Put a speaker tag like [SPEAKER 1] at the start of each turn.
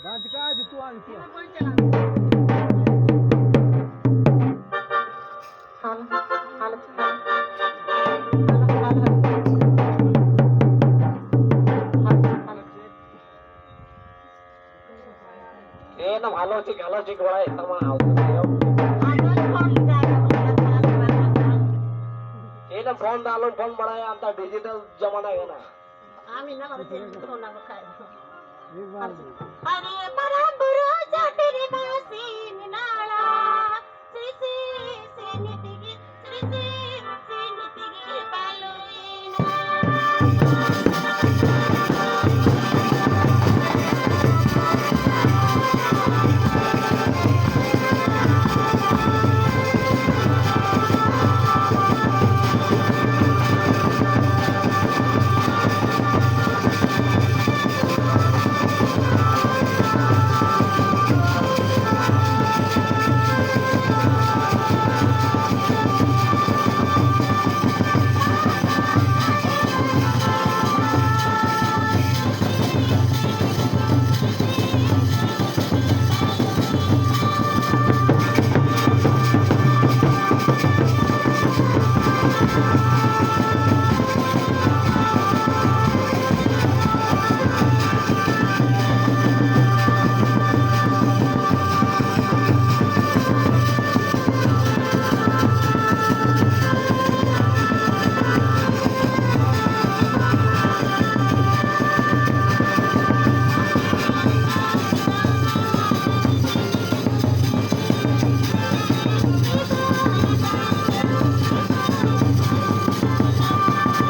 [SPEAKER 1] गांज का तू आज तू
[SPEAKER 2] हाल हाल
[SPEAKER 3] ಏನು ভালো ঠিক ভালো ঠিক বড়াই তোমার ಏನು ಫೋನ್ ದಾಲು ಫೋನ್ ಬಡಾಯ ಅಂತ ಡಿಜಿಟಲ್ ಜಮಾना है ना
[SPEAKER 2] आम्ही ना मला ते फोन खाय
[SPEAKER 1] एक बार
[SPEAKER 2] अरे परम गुरु जाते रे